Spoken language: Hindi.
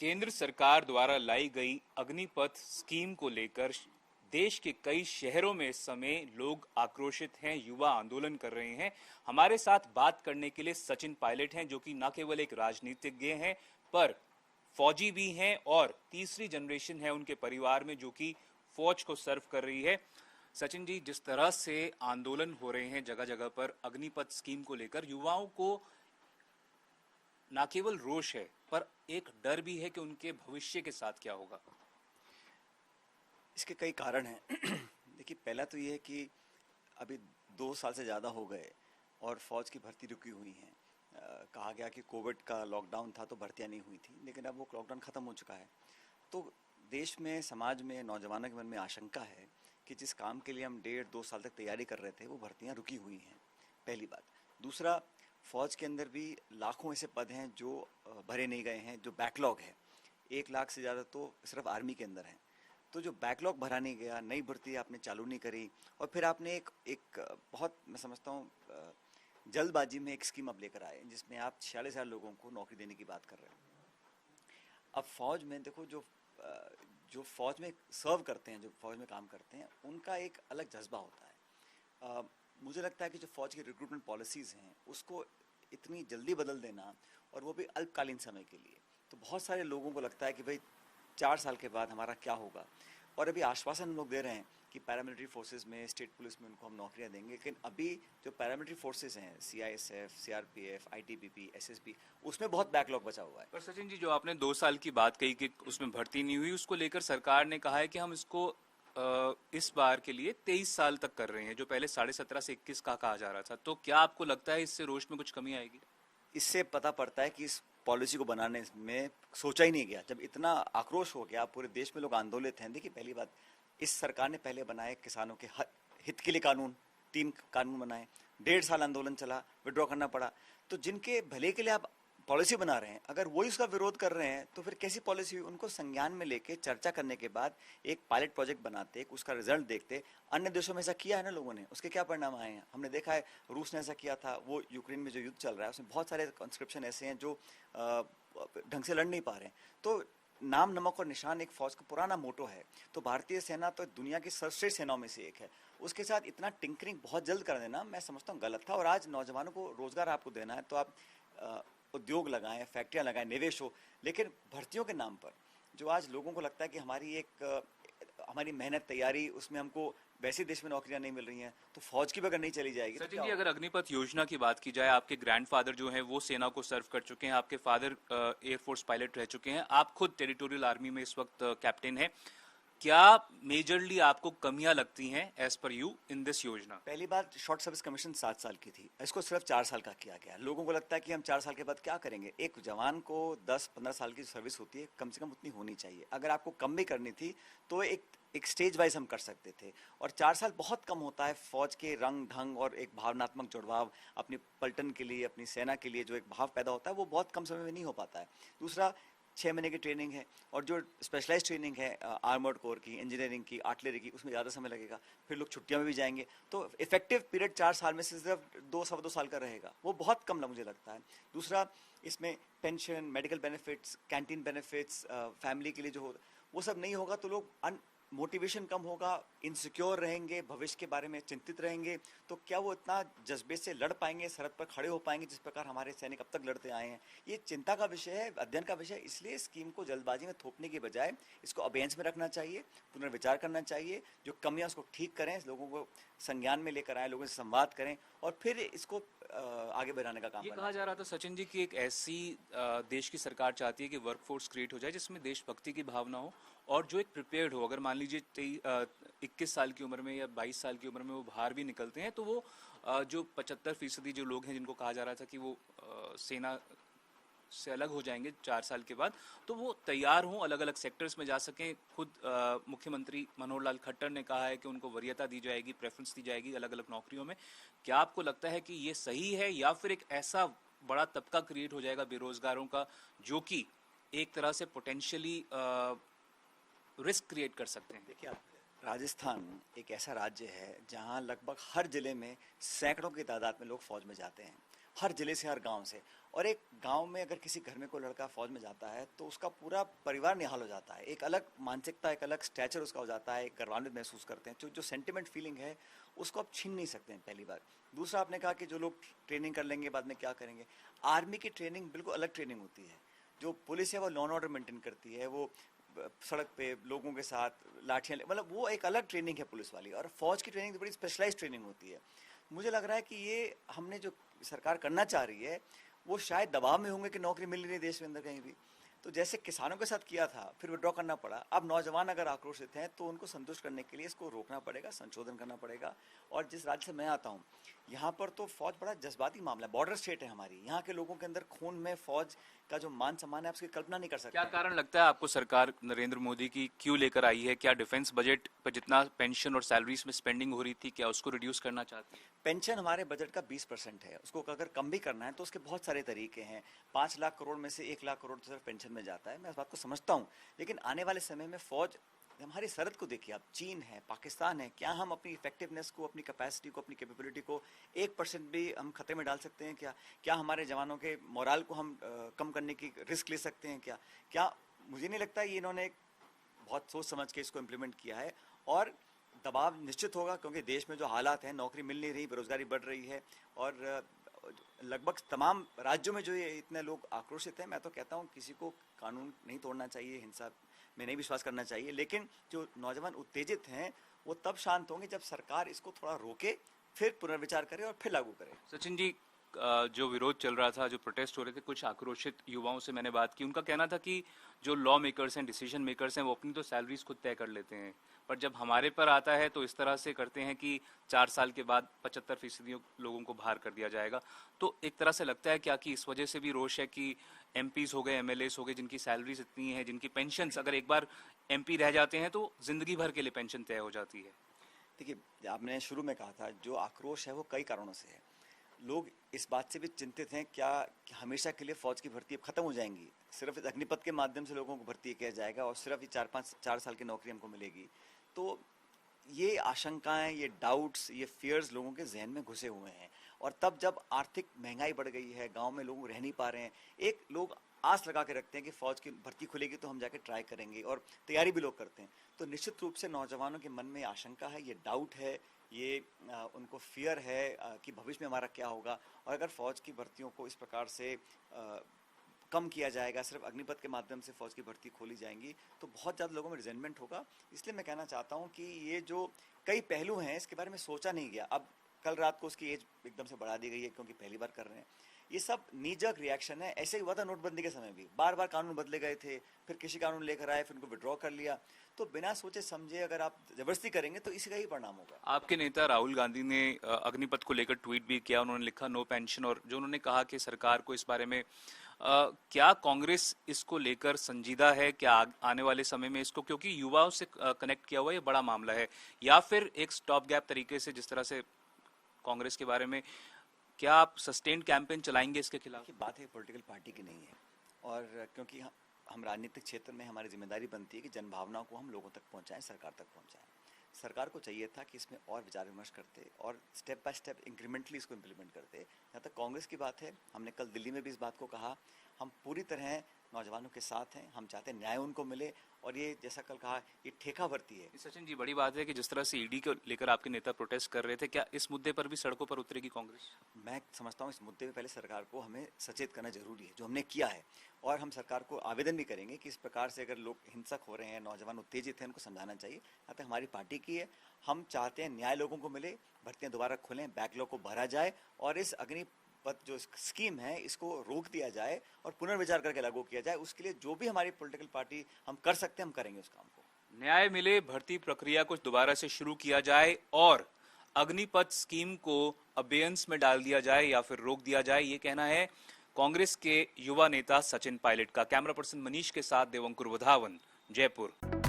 केंद्र सरकार द्वारा लाई गई अग्निपथ स्कीम को लेकर देश के कई शहरों में इस समय लोग आक्रोशित हैं, युवा आंदोलन कर रहे हैं। हमारे साथ बात करने के लिए सचिन पायलट हैं, जो कि न केवल एक राजनीतिज्ञ हैं पर फौजी भी हैं और तीसरी जनरेशन है उनके परिवार में जो कि फौज को सर्व कर रही है। सचिन जी, जिस तरह से आंदोलन हो रहे हैं जगह जगह पर अग्निपथ स्कीम को लेकर, युवाओं को न केवल रोष है पर एक डर भी है कि उनके भविष्य के साथ क्या होगा। इसके कई कारण हैं। देखिए, पहला तो ये है कि अभी 2 साल से ज़्यादा हो गए और फौज की भर्ती रुकी हुई है। कहा गया कि कोविड का लॉकडाउन था तो भर्तियां नहीं हुई थी, लेकिन अब वो लॉकडाउन ख़त्म हो चुका है। तो देश में, समाज में, नौजवानों के मन में आशंका है कि जिस काम के लिए हम 1.5-2 साल तक तैयारी कर रहे थे वो भर्तियाँ रुकी हुई हैं, पहली बात। दूसरा, फ़ौज के अंदर भी लाखों ऐसे पद हैं जो भरे नहीं गए हैं, जो बैकलॉग है। 1 लाख से ज़्यादा तो सिर्फ आर्मी के अंदर हैं। तो जो बैकलॉग भरा नहीं गया, नई भर्ती आपने चालू नहीं करी और फिर आपने एक बहुत, मैं समझता हूँ, जल्दबाजी में एक स्कीम अब लेकर आए जिसमें आप 46,000 लोगों को नौकरी देने की बात कर रहे हैं। अब फौज में देखो, जो फौज में सर्व करते हैं, जो फौज में काम करते हैं, उनका एक अलग जज्बा होता है। मुझे लगता है कि जो फौज की रिक्रूटमेंट पॉलिसीज़ हैं उसको इतनी जल्दी बदल देना, और वो भी अल्पकालीन समय के लिए, तो बहुत सारे लोगों को लगता है कि भाई 4 साल के बाद हमारा क्या होगा। और अभी आश्वासन हम लोग दे रहे हैं कि पैरामिलिट्री फोर्सेस में, स्टेट पुलिस में उनको हम नौकरियां देंगे, लेकिन अभी जो पैरामिलिट्री फोर्सेस हैं, CISF, CRPF, ITBP, SSB, उसमें बहुत बैकलॉग बचा हुआ है। पर सचिन जी, जो आपने 2 साल की बात कही कि उसमें भर्ती नहीं हुई, उसको लेकर सरकार ने कहा है कि हम इसको इस बार के लिए 23 साल तक कर रहे हैं, जो पहले 17.5 से 21 का कहा जा रहा था। तो क्या आपको लगता है इससे रोष में कुछ कमी आएगी? इससे पता पड़ता है कि इस पॉलिसी को बनाने में सोचा ही नहीं गया। जब इतना आक्रोश हो गया, पूरे देश में लोग आंदोलित हैं। देखिए, पहली बात, इस सरकार ने पहले बनाए किसानों के हित के लिए कानून, 3 कानून बनाए, 1.5 साल आंदोलन चला, विड्रॉ करना पड़ा। तो जिनके भले के लिए आप पॉलिसी बना रहे हैं, अगर वही उसका विरोध कर रहे हैं तो फिर कैसी पॉलिसी हुई? उनको संज्ञान में लेके चर्चा करने के बाद एक पायलट प्रोजेक्ट बनाते, उसका रिजल्ट देखते। अन्य देशों में ऐसा किया है ना लोगों ने, उसके क्या परिणाम आए हैं हमने देखा है। रूस ने ऐसा किया था, वो यूक्रेन में जो युद्ध चल रहा है उसमें बहुत सारे कॉन्स्क्रिप्शन ऐसे हैं जो ढंग से लड़ नहीं पा रहे हैं। तो नाम, नमक और निशान एक फौज का पुराना मोटो है। तो भारतीय सेना तो दुनिया की सर्वश्रेष्ठ सेनाओं में से एक है। उसके साथ इतना टिंकरिंग बहुत जल्द कर देना, मैं समझता हूँ गलत था। और आज नौजवानों को रोजगार आपको देना है तो आप उद्योग लगाएं, फैक्ट्रियां लगाएं, निवेश हो। लेकिन भर्तियों के नाम पर जो आज लोगों को लगता है कि हमारी मेहनत, तैयारी, उसमें हमको वैसे देश में नौकरियां नहीं मिल रही हैं, तो फौज की भी अगर नहीं चली जाएगी। सचिन जी, अगर अग्निपथ योजना की बात की जाए, आपके ग्रैंडफादर जो हैं वो सेना को सर्व कर चुके हैं, आपके फादर एयरफोर्स पायलट रह चुके हैं, आप खुद टेरिटोरियल आर्मी में इस वक्त कैप्टन हैं। क्या मेजरली आपको कमियां लगती हैं as per you in this योजना? पहली बात, शॉर्ट सर्विस कमीशन 7 साल की थी, इसको सिर्फ 4 साल का किया गया। लोगों को लगता है कि हम 4 साल के बाद क्या करेंगे। एक जवान को 10-15 साल की सर्विस होती है, कम से कम उतनी होनी चाहिए। अगर आपको कम भी करनी थी तो एक स्टेज वाइज हम कर सकते थे। और 4 साल बहुत कम होता है फौज के रंग ढंग और एक भावनात्मक जुड़वाव, अपनी पलटन के लिए, अपनी सेना के लिए जो एक भाव पैदा होता है, वो बहुत कम समय में नहीं हो पाता है। दूसरा, 6 महीने की ट्रेनिंग है, और जो स्पेशलाइज ट्रेनिंग है आर्मर्ड कोर की, इंजीनियरिंग की, आर्टिलरी की, उसमें ज़्यादा समय लगेगा। फिर लोग छुट्टियां में भी जाएंगे, तो इफेक्टिव पीरियड 4 साल में से सिर्फ 2-2.25 साल का रहेगा, वो बहुत कम मुझे लगता है। दूसरा, इसमें pension, medical benefits, canteen benefits, family के लिए जो हो, वो सब नहीं होगा तो लोग मोटिवेशन कम होगा, इनसिक्योर रहेंगे, भविष्य के बारे में चिंतित रहेंगे। तो क्या वो इतना जज्बे से लड़ पाएंगे, सरहद पर खड़े हो पाएंगे जिस प्रकार हमारे सैनिक अब तक लड़ते आए हैं? ये चिंता का विषय है, अध्ययन का विषय है। इसलिए स्कीम को जल्दबाजी में थोपने के बजाय इसको अबेंस में रखना चाहिए, पुनर्विचार करना चाहिए। जो कमियां उसको ठीक करें, लोगों को संज्ञान में लेकर आए, लोगों से संवाद करें और फिर इसको आगे बढ़ाने का काम ये करना। कहा जा रहा था सचिन जी कि एक ऐसी देश की सरकार चाहती है कि वर्कफोर्स क्रिएट हो जाए जिसमें देशभक्ति की भावना हो और जो एक प्रिपेयर्ड हो। अगर मान लीजिए 21 साल की उम्र में या 22 साल की उम्र में वो बाहर भी निकलते हैं तो वो जो 75% जो लोग हैं जिनको कहा जा रहा था कि वो सेना से अलग हो जाएंगे 4 साल के बाद, तो वो तैयार हों, अलग अलग सेक्टर्स में जा सकें। खुद मुख्यमंत्री मनोहर लाल खट्टर ने कहा है कि उनको वरीयता दी जाएगी, प्रेफरेंस दी जाएगी अलग अलग नौकरियों में। क्या आपको लगता है कि ये सही है या फिर एक ऐसा बड़ा तबका क्रिएट हो जाएगा बेरोजगारों का जो कि एक तरह से पोटेंशियली रिस्क क्रिएट कर सकते हैं? देखिए, राजस्थान एक ऐसा राज्य है जहां लगभग हर जिले में सैकड़ों की तादाद में लोग फौज में जाते हैं, हर जिले से, हर गांव से। और एक गांव में अगर किसी घर में कोई लड़का फौज में जाता है तो उसका पूरा परिवार निहाल हो जाता है, एक अलग मानसिकता, एक अलग स्टैचर उसका हो जाता है, एक गर्वान्वित महसूस करते हैं। जो सेंटिमेंट फीलिंग है उसको आप छीन नहीं सकते हैं, पहली बार। दूसरा, आपने कहा कि जो लोग ट्रेनिंग कर लेंगे बाद में क्या करेंगे। आर्मी की ट्रेनिंग बिल्कुल अलग ट्रेनिंग होती है। जो पुलिस है वो लॉ एंड ऑर्डर मेंटेन करती है, वो सड़क पे लोगों के साथ लाठियाँ, मतलब वो एक अलग ट्रेनिंग है पुलिस वाली। और फौज की ट्रेनिंग बड़ी स्पेशलाइज ट्रेनिंग होती है। मुझे लग रहा है कि ये हमने जो सरकार करना चाह रही है वो शायद दबाव में होंगे कि नौकरी मिल नहीं देश के अंदर कहीं भी। तो जैसे किसानों के साथ किया था, फिर विड्रॉ करना पड़ा, अब नौजवान अगर आक्रोशित हैं तो उनको संतुष्ट करने के लिए इसको रोकना पड़ेगा, संशोधन करना पड़ेगा। और जिस राज्य से मैं आता हूँ, यहाँ पर तो फौज बड़ा जज्बाती मामला है, बॉर्डर स्टेट है हमारी। यहाँ के लोगों के अंदर खून में फौज का जो मान सम्मान है, आप उसकी कल्पना नहीं कर सकते। क्या कारण लगता है आपको सरकार नरेंद्र मोदी की क्यों लेकर आई है? क्या डिफेंस बजट पर जितना पेंशन और सैलरीज में स्पेंडिंग हो रही थी, क्या उसको रिड्यूस करना चाहती है? पेंशन हमारे बजट का 20% है, उसको अगर कम भी करना है तो उसके बहुत सारे तरीके हैं। 5 लाख करोड़ में से 1 लाख करोड़ तो सिर्फ पेंशन में जाता है, मैं इस बात को समझता हूँ। लेकिन आने वाले समय में फौज, हमारी सरहद को देखिए आप, चीन है, पाकिस्तान है, क्या हम अपनी इफेक्टिवनेस को, अपनी कैपेसिटी को, अपनी कैपेबिलिटी को 1% भी हम खतरे में डाल सकते हैं क्या? क्या हमारे जवानों के मोराल को हम कम करने की रिस्क ले सकते हैं क्या? मुझे नहीं लगता ये इन्होंने बहुत सोच समझ के इसको इम्प्लीमेंट किया है। और दबाव निश्चित होगा, क्योंकि देश में जो हालात हैं, नौकरी मिल नहीं रही, बेरोजगारी बढ़ रही है, और लगभग तमाम राज्यों में जो ये इतने लोग आक्रोशित हैं। मैं तो कहता हूँ किसी को कानून नहीं तोड़ना चाहिए, हिंसा में नहीं विश्वास करना चाहिए, लेकिन जो नौजवान उत्तेजित हैं वो तब शांत होंगे जब सरकार इसको थोड़ा रोके, फिर पुनर्विचार करे और फिर लागू करे। सचिन जी, जो विरोध चल रहा था, जो प्रोटेस्ट हो रहे थे, कुछ आक्रोशित युवाओं से मैंने बात की। उनका कहना था कि जो लॉ मेकर्स हैं, डिसीजन मेकर्स हैं, वो अपनी तो सैलरीज खुद तय कर लेते हैं, पर जब हमारे पर आता है तो इस तरह से करते हैं कि 4 साल के बाद 75% लोगों को बाहर कर दिया जाएगा। तो एक तरह से लगता है क्या कि इस वजह से भी रोष है कि एमपीज हो गए, एमएलएस हो गए, जिनकी सैलरीज इतनी है, जिनकी पेंशन, अगर एक बार एमपी रह जाते हैं तो जिंदगी भर के लिए पेंशन तय हो जाती है? देखिए, आपने शुरू में कहा था जो आक्रोश है वो कई कारणों से है। लोग इस बात से भी चिंतित हैं क्या कि हमेशा के लिए फौज की भर्ती अब खत्म हो जाएंगी, सिर्फ इस अग्निपथ के माध्यम से लोगों को भर्ती किया जाएगा और सिर्फ ये 4 साल की नौकरी हमको मिलेगी। तो ये आशंकाएं, ये डाउट्स, ये फियर्स लोगों के जहन में घुसे हुए हैं। और तब जब आर्थिक महंगाई बढ़ गई है, गांव में लोग रह नहीं पा रहे हैं, एक लोग आस लगा के रखते हैं कि फौज की भर्ती खुलेगी तो हम जाके ट्राई करेंगे, और तैयारी भी लोग करते हैं। तो निश्चित रूप से नौजवानों के मन में आशंका है, ये डाउट है, ये उनको फियर है कि भविष्य में हमारा क्या होगा। और अगर फौज की भर्तियों को इस प्रकार से कम किया जाएगा, सिर्फ अग्निपथ के माध्यम से फौज की भर्ती खोली जाएंगी, तो बहुत ज़्यादा लोगों में रिजेंटमेंट होगा। इसलिए मैं कहना चाहता हूँ कि ये जो कई पहलू हैं इसके बारे में सोचा नहीं गया। अब कल रात को उसकी एज एकदम से बढ़ा दी गई है क्योंकि पहली बार कर रहे हैं। ये सब नीजक रिएक्शन है। ऐसे ही हुआ था नोटबंदी के समय भी, बार बार कानून बदले गए थे, फिर किसी कानून लेकर आए, फिर उनको विड्रॉ कर लिया। तो बिना सोचे समझे अगर आप जबरदस्ती करेंगे तो इसी का ही परिणाम होगा। आपके नेता राहुल गांधी ने अग्निपथ को लेकर ट्वीट भी किया। उन्होंने लिखा नो पेंशन, और जो उन्होंने कहा कि सरकार को इस बारे में क्या कांग्रेस इसको लेकर संजीदा है? क्या आने वाले समय में इसको, क्योंकि युवाओं से कनेक्ट किया हुआ ये बड़ा मामला है, या फिर एक स्टॉप गैप तरीके से, जिस तरह से कांग्रेस के बारे में, क्या आप सस्टेन्ड कैंपेन चलाएंगे इसके खिलाफ? बात है पॉलिटिकल पार्टी की नहीं है, और क्योंकि हम राजनीतिक क्षेत्र में हमारी जिम्मेदारी बनती है कि जनभावनाओं को हम लोगों तक पहुंचाएं, सरकार तक पहुंचाएं। सरकार को चाहिए था कि इसमें और विचार विमर्श करते और स्टेप बाय स्टेप इंक्रीमेंटली इसको इम्प्लीमेंट करते। जहाँ तक कांग्रेस की बात है, हमने कल दिल्ली में भी इस बात को कहा, हम पूरी तरह नौजवानों के साथ हैं, हम चाहते हैं न्याय उनको मिले। और ये जैसा कल कहा, ये ठेका भर्ती है। सचिन जी, बड़ी बात है कि जिस तरह से ईडी को लेकर आपके नेता प्रोटेस्ट कर रहे थे, क्या इस मुद्दे पर भी सड़कों पर उतरेगी कांग्रेस? मैं समझता हूँ इस मुद्दे पे पहले सरकार को हमें सचेत करना जरूरी है, जो हमने किया है। और हम सरकार को आवेदन भी करेंगे कि इस प्रकार से अगर लोग हिंसक हो रहे हैं, नौजवान उत्तेजित हैं, उनको समझाना चाहिए। यहाँ तक हमारी पार्टी की है, हम चाहते हैं न्याय लोगों को मिले, भर्तियाँ दोबारा खुलें, बैकलॉग को भरा जाए, और इस अग्निपथ जो स्कीम है इसको रोक दिया जाए और पुनर्विचार करके लागू किया जाए। उसके लिए जो भी हमारी पॉलिटिकल पार्टी हम कर सकते हैं, हम करेंगे उस काम को। न्याय मिले, भर्ती प्रक्रिया को दोबारा से शुरू किया जाए, और अग्निपथ स्कीम को अबेयंस में डाल दिया जाए या फिर रोक दिया जाए, ये कहना है कांग्रेस के युवा नेता सचिन पायलट का। कैमरा पर्सन मनीष के साथ देवंकुर वधावन, जयपुर।